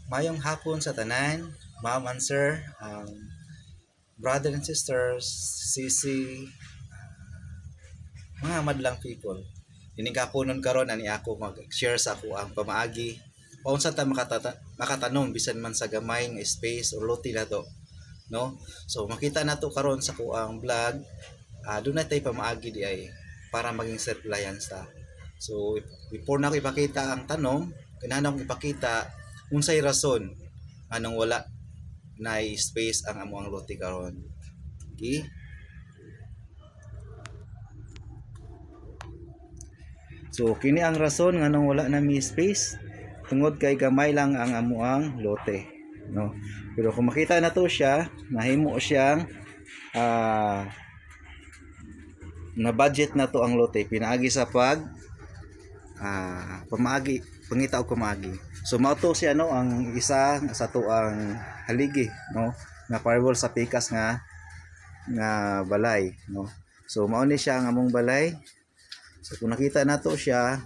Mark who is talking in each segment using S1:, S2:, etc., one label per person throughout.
S1: Mayong hapon sa tanan, ma'am and sir, brother and sisters, sisi, mga madlang people. Dinikaponon karon ani ako mag-share sa ako ang pamaagi. Paunsa ta makatanom bisan man sa gamay nga space or lote na to, no? So makita nato karon sa ko ang vlog, doon tay pamaagi di ay para maging self-reliance ta. So before na ko ipakita ang tanom, kinahanglan ko ipakita unsay rason anong wala na space ang amo ang lote karon. Okay? So kini ang rason nganong wala na mi space tungod kay gamay lang ang amuang lote, no. Pero kung makita na to siya, nahimo siyang na budget na to ang lote pinaagi sa pamaagi, pangita og pamaagi. So mao to siya no ang isa sa to ang haligi, no, na parable sa pikas nga balay, no. So mao ni siya ang among balay. So kung nakita nato siya,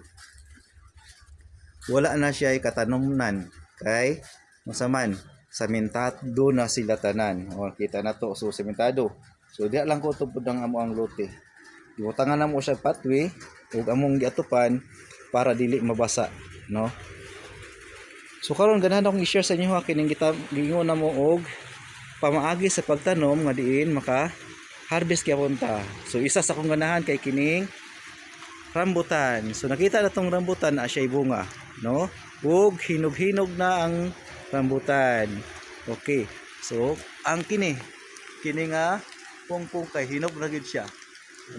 S1: wala na siya katanumnan kay masaman samentado na sila tanan. O kita nato, so sementado. So diha lang ko tupod ang amo ang lote. Gibutangan na mo siya pathway ug among giatupan para dili mabasa, no. So karon ganahan akong i-share sa inyo kining gingon na mo og pamaagi sa pagtanom nga diin maka harvest gyapon ta. So isa sa akong ganahan kay kining rambutan. So nakita na tong rambutan na siya'y bunga, no? Ug hinog-hinog na ang rambutan. Okay. So ang kini nga pungpung kay hinog na gid siya.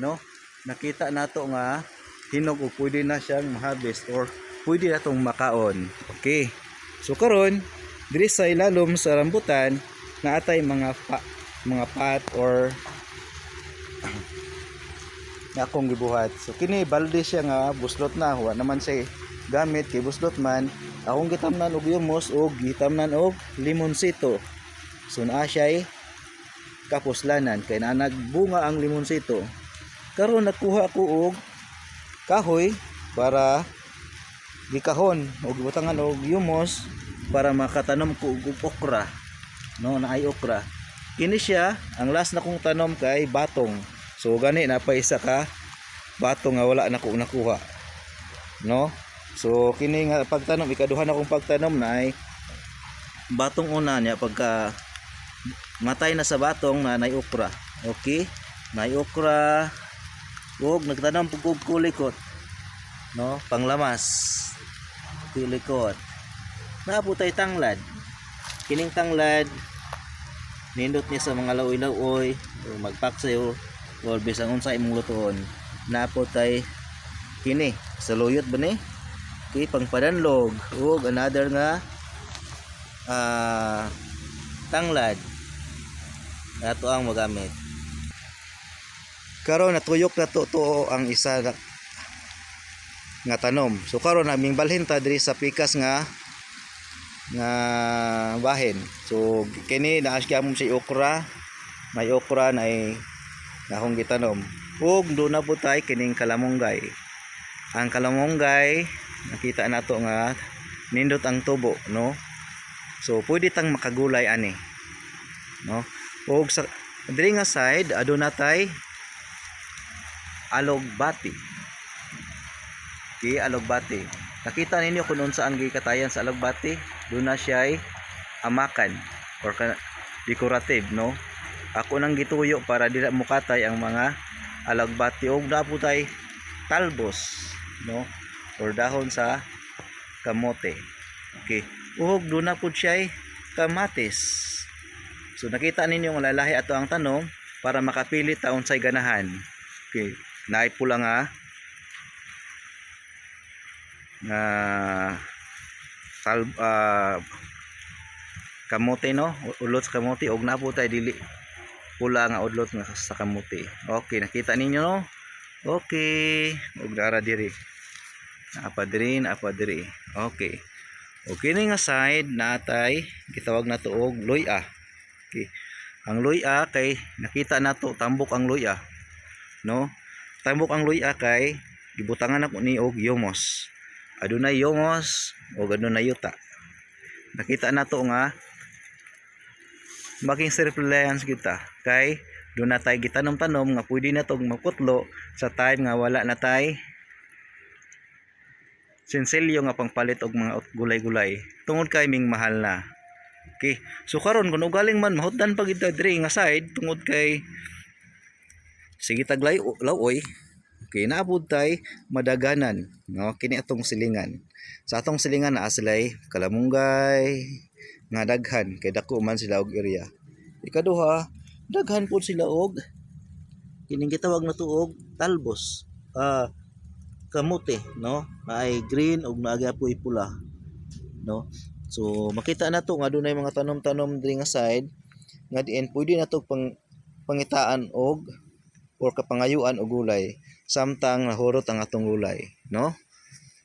S1: No? Nakita nato nga hinog ug pwede na siyang ma-harvest or pwede na tong makaon. Okay. So karon diri sa ilalom sa rambutan naatay mga pat or na akong gibuhat. So kini balde siya nga buslot na, wa naman siya gamit kay buslot man. Akong gitamnan og yumos og gitamnan og limonsito. So naa siya kapuslanan kay na nagbunga ang limonsito. Karon nagkuha ako og kahoy para gikahon og gibutangan og yumos para makatanom ko og okra. No, naay okra. Kini siya ang last na kong tanom kay batong. So gani na pa isa ka batong nga wala na ko nakuha, no. So kini nga pagtanom ikaduha na kong pagtanom na ay batong una niya pagka matay na sa batong na nay okra. Okay, nay okra ug nagtanom pug kulikot, no, panglamas kulikot. Naabutay tanglad, kining tanglad nindot niya sa mga laoy-laoy o magpaksayo or bisang unsa imong lutoon. Napotay kini sa luyot ba ni kay pangpadanlog ug another nga tanglad ato ang magamit. Karon natuyok na to ang isa nga tanom. So karon naming balhin ta diri sa pikas nga bahin. So kini naasya mo si okra, may okra na akong gitanom. Ug do na po tay kining kalamonggay. Ang kalamonggay nakita nato nga nindot ang tubo, no. So pwede tang makagulay ani, no. Ug sa diri nga side aduna tay alogbati. Okay, alogbati. Nakita ninyo kung unsaan gikatayan sa alogbati, do na siya ay amakan or decorative, no. Ako nang gituyo para dili mukatay ang mga alagbati og naputay talbos, no, or dahon sa kamote. Okay, uhog do na pud siya kamatis. So nakita ninyo nga lalahi ato ang tanom para makapili ta unsay ganahan. Okay, naay pula nga kamote, no, ulot sa kamote og naputay dili pula nga udlot nga sa kamuti. Okay, nakita ninyo, no? Okay, ug dara diri. Apa diri. Okay. Okay ni nga side natay gitawag nato og luya. Okay. Ang luya kay nakita nato tambok ang luya, no? Tambok ang luya kay gibutangan ako ni og yumos. Adunay yumos og adunay yuta. nakita na to nga maging self-reliance kita kay doon na tayo gitanom-tanom nga pwede na tong maputlo sa time nga wala na tay sinselyo nga pangpalit og mga gulay-gulay tungod kay ming mahal na. Okay, so karon kung ugaling man mahutdan pag ito diri nga side tungod kay sige taglay lawoy. Okay, naabot tay madaganan no kini atong silingan. Sa atong silingan naa sila'y kalamunggay nga daghan kay dako man sila og area. Ikaduha, daghan pud sila og kining gitawag na tuog talbos. Kamote no ay green ug naagapoy pula no. So makita na to nga dunay mga tanom-tanom diri nga side nga diin pwede na to pangitaan og or kapangayuan og gulay samtang nahurot ang atong gulay no.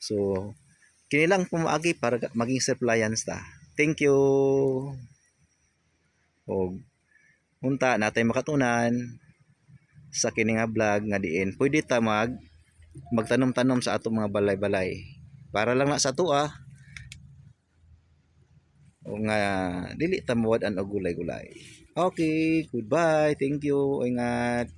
S1: So kini lang pumaagi para maging self-reliance ta. Thank you. Og unta natay makatunan sa kini nga vlog nga diin pwede ta magtanom-tanom sa atong mga balay-balay para lang na sa tuwa o nga dili ta mawad-an og gulay-gulay. Okay, goodbye. Thank you. Ingat.